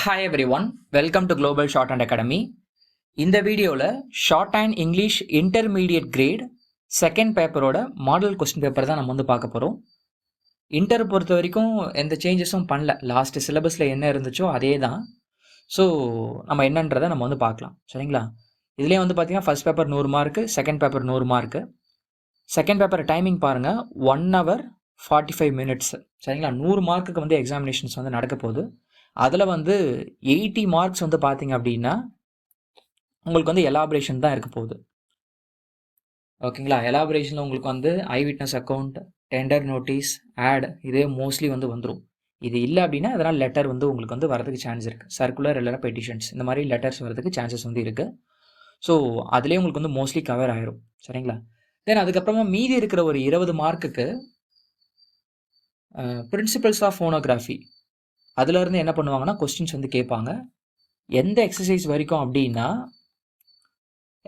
Hi everyone, welcome to Global Shorthand Academy. இந்த வீடியோவில் short and English intermediate grade second பேப்பரோட model question paper தான் நம்ம வந்து பார்க்க போகிறோம். இன்டர் பொறுத்த வரைக்கும் எந்த சேஞ்சஸும் பண்ணல, லாஸ்ட் சிலபஸில் என்ன இருந்துச்சோ அதே தான். ஸோ நம்ம என்னன்றதை நம்ம வந்து பார்க்கலாம், சரிங்களா? இதுலேயே வந்து பார்த்தீங்கன்னா first paper 100 mark, second paper 100 mark. Second paper timing பாருங்கள், 1 hour 45 minutes, சரிங்களா? 100 மார்க்குக்கு வந்து எக்ஸாமினேஷன்ஸ் வந்து நடக்க போகுது. அதில் வந்து 80 மார்க்ஸ் வந்து பார்த்தீங்க அப்படின்னா உங்களுக்கு வந்து எலாபரேஷன் தான் இருக்க போகுது. ஓகேங்களா? எலாபரேஷனில் உங்களுக்கு வந்து eye witness account, tender notice, ad இதே மோஸ்ட்லி வந்து வந்துடும். இது இல்லை அப்படின்னா அதனால் லெட்டர் வந்து உங்களுக்கு வந்து வரதுக்கு சான்ஸ் இருக்குது. சர்க்குலர் இல்லைனா பெட்டிஷன்ஸ் இந்த மாதிரி லெட்டர்ஸ் வரதுக்கு சான்சஸ் வந்து இருக்குது. ஸோ அதுலேயே உங்களுக்கு வந்து மோஸ்ட்லி கவர் ஆயிரும், சரிங்களா? தென் அதுக்கப்புறமா மீதி இருக்கிற ஒரு 20 மார்க்குக்கு பிரின்சிபல்ஸ் ஆஃப் ஃபோனோகிராஃபி அதுலேருந்து என்ன பண்ணுவாங்கன்னா கொஸ்டின்ஸ் வந்து கேட்பாங்க. எந்த எக்ஸசைஸ் வரைக்கும் அப்படின்னா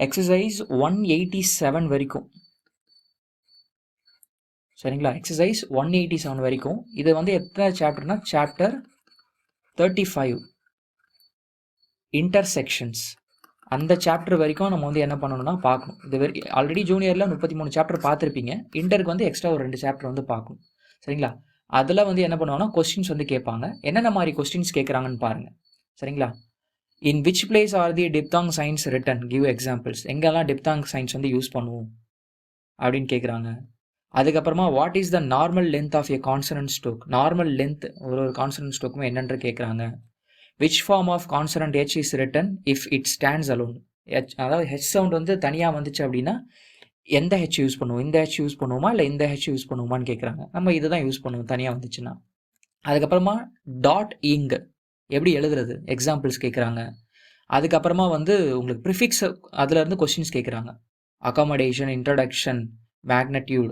எக்ஸசைஸ் 187 வரைக்கும், சரிங்களா? எக்ஸசைஸ் 187 வரைக்கும். இது வந்து எத்தனை சாப்டர்னா சாப்டர் 35 இன்டர்செக்ஷன்ஸ். அந்த சாப்டர் வரைக்கும் நம்ம வந்து என்ன பண்ணணும்னா பார்க்கணும். இது வரைக்கும் ஆல்ரெடி ஜூனியரில் 33 சாப்டர் பார்த்துருப்பீங்க. இன்டருக்கு வந்து எக்ஸ்ட்ரா ஒரு 2 சாப்டர் வந்து பார்க்கணும், சரிங்களா? அதில் வந்து என்ன பண்ணுவாங்கன்னா கொஸ்டின்ஸ் வந்து கேட்பாங்க. என்னென்ன மாதிரி கொஸ்டின்ஸ் கேட்குறாங்கன்னு பாருங்கள், சரிங்களா? In which place are the diphthong signs written, give examples. எங்கெல்லாம் டிப்தாங் சைன்ஸ் வந்து யூஸ் பண்ணுவோம் அப்படின்னு கேட்குறாங்க. அதுக்கப்புறமா what is the normal length of a consonant stroke. Normal length ஒரு கான்சனன்ட் ஸ்ட்ரோக்குமே என்னென்று கேட்குறாங்க. Which form of consonant H is written if it stands alone. அதாவது ஹெச் சவுண்ட் வந்து தனியாக வந்துச்சு அப்படின்னா எந்த ஹெச் யூஸ் பண்ணுவோம், இந்த ஹெச் யூஸ் பண்ணுவோமா இல்லை இந்த ஹெச் யூஸ் பண்ணுவோமான்னு கேட்குறாங்க. நம்ம இதை தான் யூஸ் பண்ணுவோம் தனியாக வந்துச்சுன்னா. அதுக்கப்புறமா டாட் இங் எப்படி எழுதுறது, எக்ஸாம்பிள்ஸ் கேட்குறாங்க. அதுக்கப்புறமா வந்து உங்களுக்கு ப்ரிஃபிக்ஸ் அதுலேருந்து கொஸ்டின்ஸ் கேட்குறாங்க. Accommodation, introduction, magnitude,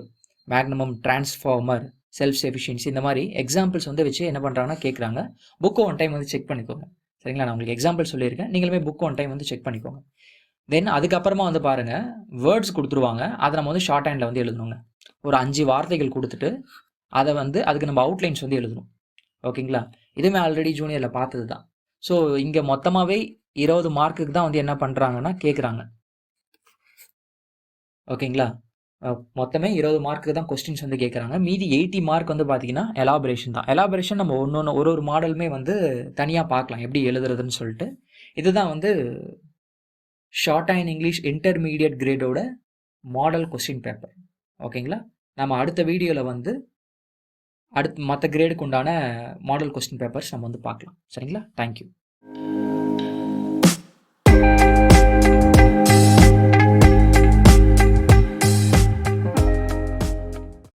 magnum, transformer, self efficiency இந்த மாதிரி எக்ஸாம்பிள்ஸ் வந்து வச்சு என்ன பண்ணுறாங்கன்னா கேட்குறாங்க. புக்கு ஒன் டைம் வந்து செக் பண்ணிக்கோங்க, சரிங்களா? நான் உங்களுக்கு எக்ஸாம்பிள் சொல்லியிருக்கேன், நீங்களுமே புக் ஒன் டைம் வந்து செக் பண்ணிக்கோங்க. தென் அதுக்கப்புறமா வந்து பாருங்கள், வேர்ட்ஸ் கொடுத்துருவாங்க. அதை நம்ம வந்து ஷார்ட் ஹேண்டில் வந்து எழுதணுங்க. ஒரு 5 வார்த்தைகள் கொடுத்துட்டு அதை வந்து அதுக்கு நம்ம அவுட்லைன்ஸ் வந்து எழுதணும், ஓகேங்களா? இதுவுமே ஆல்ரெடி ஜூனியரில் பார்த்தது தான். ஸோ இங்கே மொத்தமாகவே 20 மார்க்குக்கு தான் வந்து என்ன பண்ணுறாங்கன்னா கேட்குறாங்க, ஓகேங்களா? மொத்தமே 20 மார்க்குக்கு தான் கொஸ்டின்ஸ் வந்து கேட்குறாங்க. மீதி 80 மார்க் வந்து பார்த்தீங்கன்னா எலாபரேஷன் தான். எலாபரேஷன் நம்ம ஒரு மாடலுமே வந்து தனியாக பார்க்கலாம் எப்படி எழுதுறதுன்னு சொல்லிட்டு. இதுதான் வந்து ஷார்ட் அண்ட் இங்கிலீஷ் இன்டர்மீடியட் கிரேடோட மாடல் கொஸ்டின் பேப்பர், ஓகேங்களா? நம்ம அடுத்த வீடியோவில் வந்து மற்ற கிரேடுக்கு உண்டான மாடல் கொஸ்டின் பேப்பர்ஸ் நம்ம வந்து பார்க்கலாம், சரிங்களா? தேங்க்யூ.